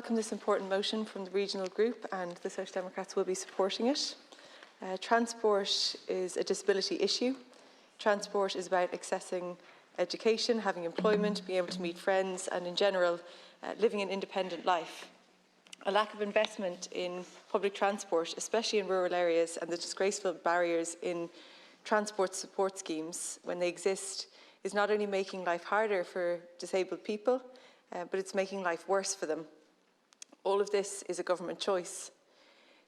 welcome this important motion from the regional group, and the Social Democrats will be supporting it. Transport is a disability issue. Transport is about accessing education, having employment, being able to meet friends, and in general, living an independent life. A lack of investment in public transport, especially in rural areas, and the disgraceful barriers in transport support schemes, when they exist, is not only making life harder for disabled people, but it's making life worse for them. All of this is a government choice.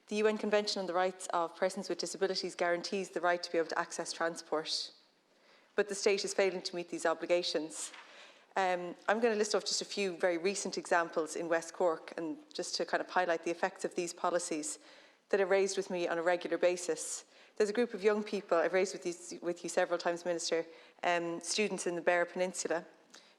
The UN Convention on the Rights of Persons with Disabilities guarantees the right to be able to access transport, but the state is failing to meet these obligations. I'm going to list off just a few very recent examples in West Cork, and just to kind of highlight the effects of these policies that are raised with me on a regular basis. There's a group of young people, I've raised with you several times, Minister, students in the Beara Peninsula,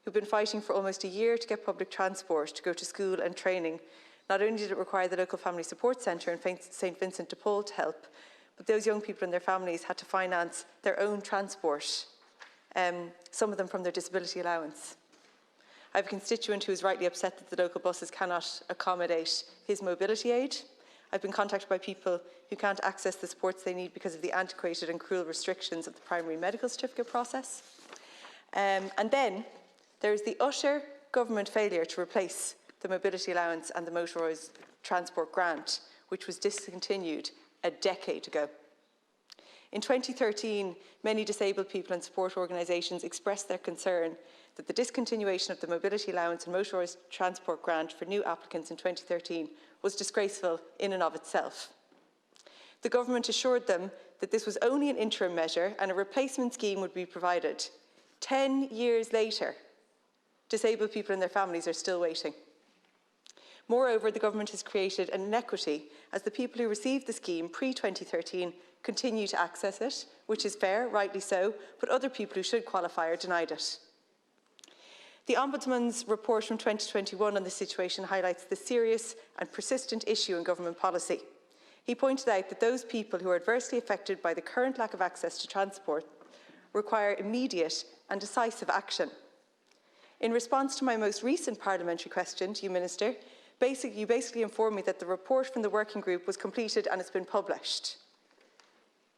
who've been fighting for almost a year to get public transport to go to school and training. Not only did it require the local family support centre in St Vincent de Paul to help, but those young people and their families had to finance their own transport, some of them from their disability allowance. I have a constituent who is rightly upset that the local buses cannot accommodate his mobility aid. I've been contacted by people who can't access the supports they need because of the antiquated and cruel restrictions of the primary medical certificate process. And then there is the utter government failure to replace the Mobility Allowance and the Motorised Transport Grant, which was discontinued a decade ago. In 2013, many disabled people and support organisations expressed their concern that the discontinuation of the Mobility Allowance and Motorised Transport Grant for new applicants in 2013 was disgraceful in and of itself. The government assured them that this was only an interim measure and a replacement scheme would be provided. 10 years later, disabled people and their families are still waiting. Moreover, the government has created an inequity as the people who received the scheme pre-2013 continue to access it, which is fair, rightly so, but other people who should qualify are denied it. The Ombudsman's report from 2021 on this situation highlights the serious and persistent issue in government policy. He pointed out that those people who are adversely affected by the current lack of access to transport require immediate and decisive action. In response to my most recent parliamentary question to you, Minister, you basically informed me that the report from the working group was completed and it's been published.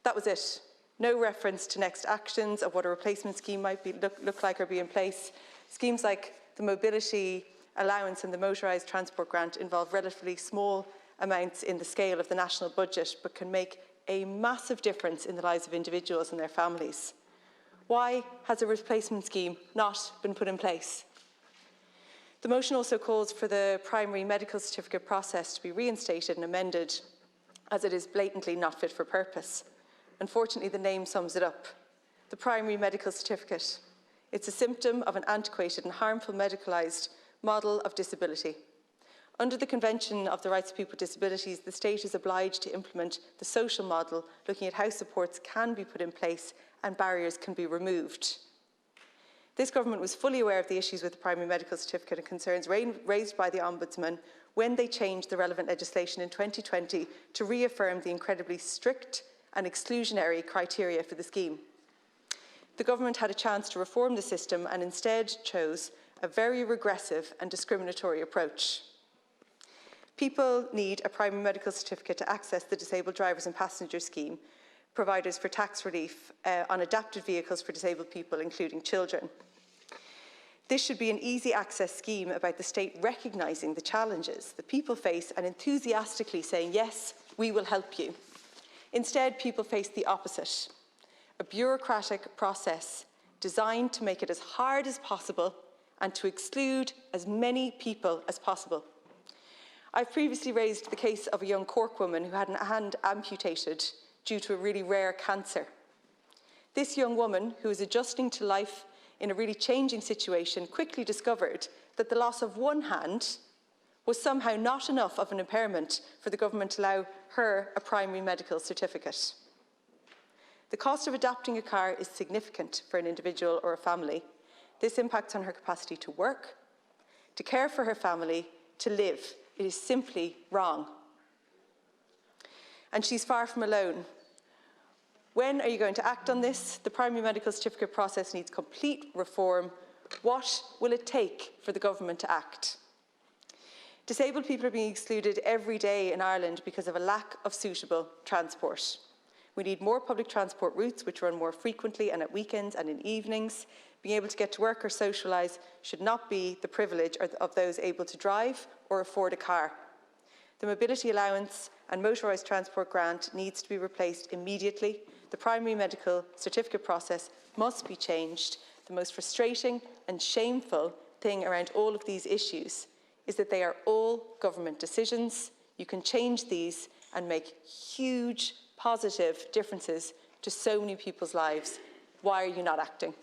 That was it. No reference to next actions of what a replacement scheme might look like or be in place. Schemes like the Mobility Allowance and the Motorised Transport Grant involve relatively small amounts in the scale of the national budget, but can make a massive difference in the lives of individuals and their families. Why has a replacement scheme not been put in place? The motion also calls for the primary medical certificate process to be reinstated and amended, as it is blatantly not fit for purpose. Unfortunately, the name sums it up. The primary medical certificate. It's a symptom of an antiquated and harmful medicalised model of disability. Under the Convention of the Rights of People with Disabilities, the state is obliged to implement the social model, looking at how supports can be put in place and barriers can be removed. This government was fully aware of the issues with the primary medical certificate and concerns raised by the Ombudsman when they changed the relevant legislation in 2020 to reaffirm the incredibly strict and exclusionary criteria for the scheme. The government had a chance to reform the system and instead chose a very regressive and discriminatory approach. People need a primary medical certificate to access the Disabled Drivers and Passengers Scheme, providers for tax relief on adapted vehicles for disabled people, including children. This should be an easy access scheme about the state recognising the challenges that people face and enthusiastically saying, yes, we will help you. Instead, people face the opposite, a bureaucratic process designed to make it as hard as possible and to exclude as many people as possible. I've previously raised the case of a young Cork woman who had a hand amputated due to a really rare cancer. This young woman, who was adjusting to life in a really changing situation, quickly discovered that the loss of one hand was somehow not enough of an impairment for the government to allow her a primary medical certificate. The cost of adapting a car is significant for an individual or a family. This impacts on her capacity to work, to care for her family, to live. It is simply wrong. And she's far from alone. When are you going to act on this? The primary medical certificate process needs complete reform. What will it take for the government to act? Disabled people are being excluded every day in Ireland because of a lack of suitable transport. We need more public transport routes which run more frequently and at weekends and in evenings. Being able to get to work or socialise should not be the privilege of those able to drive or afford a car. The Mobility Allowance and Motorised Transport Grant needs to be replaced immediately. The primary medical certificate process must be changed. The most frustrating and shameful thing around all of these issues is that they are all government decisions. You can change these and make huge positive differences to so many people's lives. Why are you not acting?